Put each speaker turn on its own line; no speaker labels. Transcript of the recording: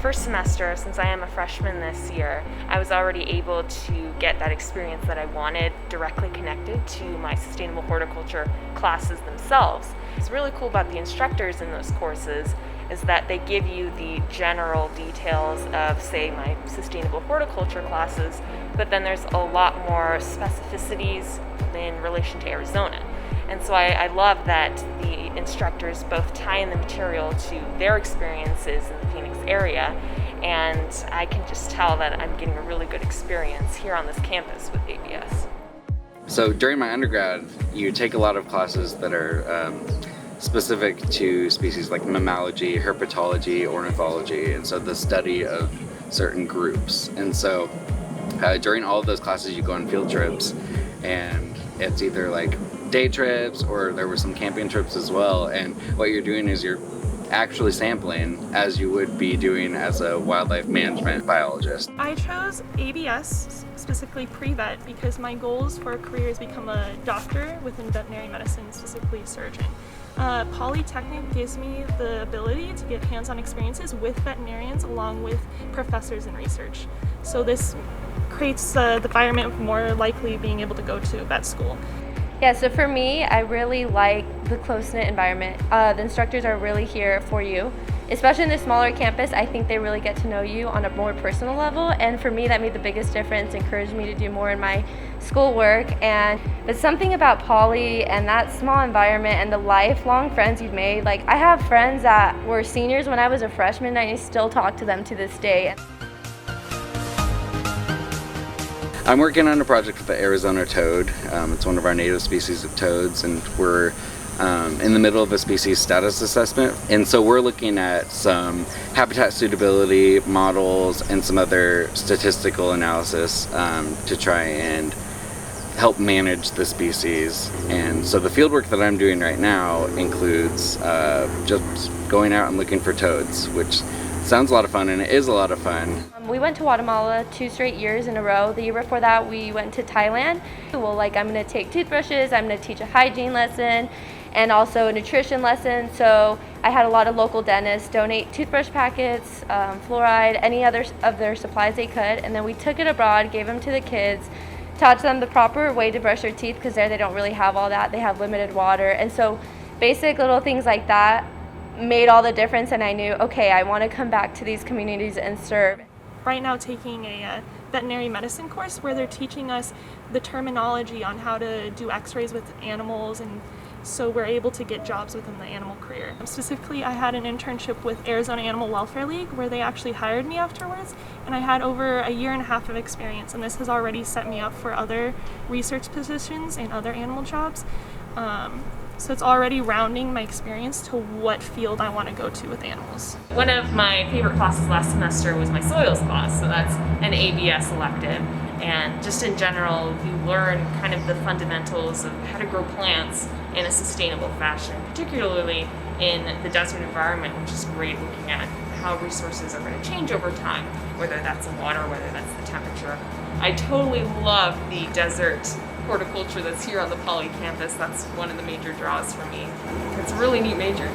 first semester, since I am a freshman this year, I was already able to get that experience that I wanted directly connected to my sustainable horticulture classes themselves. What's really cool about the instructors in those courses is that they give you the general details of, say, my sustainable horticulture classes, but then there's a lot more specificities in relation to Arizona. And so I love that the instructors both tie in the material to their experiences in the Phoenix area, and I can just tell that I'm getting a really good experience here on this campus with ABS.
So during my undergrad, you take a lot of classes that are specific to species like mammalogy, herpetology, ornithology, and so the study of certain groups. And so during all of those classes you go on field trips, and it's either like day trips or there were some camping trips as well, and what you're doing is you're actually sampling as you would be doing as a wildlife management biologist.
I chose ABS, specifically pre-vet, because my goals for a career is become a doctor within veterinary medicine, specifically a surgeon. Polytechnic gives me the ability to get hands-on experiences with veterinarians along with professors in research. So this creates the environment of more likely being able to go to vet school.
Yeah, so for me, I really like the close-knit environment. The instructors are really here for you. Especially in the smaller campus, I think they really get to know you on a more personal level, and for me that made the biggest difference, encouraged me to do more in my schoolwork. But something about Poly and that small environment and the lifelong friends you've made, like I have friends that were seniors when I was a freshman and I still talk to them to this day.
I'm working on a project with the Arizona toad. It's one of our native species of toads, and we're in the middle of a species status assessment. And so we're looking at some habitat suitability models and some other statistical analysis to try and help manage the species. And so the field work that I'm doing right now includes just going out and looking for toads, which sounds a lot of fun, and it is a lot of fun.
We went to Guatemala 2 straight years in a row. The year before that, we went to Thailand. Well, like I'm gonna take toothbrushes, I'm gonna teach a hygiene lesson, and also a nutrition lesson. So I had a lot of local dentists donate toothbrush packets, fluoride, any other of their supplies they could, and then we took it abroad, gave them to the kids, taught them the proper way to brush their teeth, because there they don't really have all that. They have limited water, and so basic little things like that made all the difference, and I knew, okay, I want to come back to these communities and serve.
Right now taking a veterinary medicine course where they're teaching us the terminology on how to do x-rays with animals, and so we're able to get jobs within the animal career. Specifically, I had an internship with Arizona Animal Welfare League where they actually hired me afterwards, and I had over a year and a half of experience, and this has already set me up for other research positions and other animal jobs. So it's already rounding my experience to what field I want to go to with animals.
One of my favorite classes last semester was my soils class, so that's an ABS elective. And just in general, you learn kind of the fundamentals of how to grow plants in a sustainable fashion, particularly in the desert environment, which is great, looking at how resources are going to change over time, whether that's the water, whether that's the temperature. I totally love the desert horticulture that's here on the Poly campus. That's one of the major draws for me. It's a really neat major.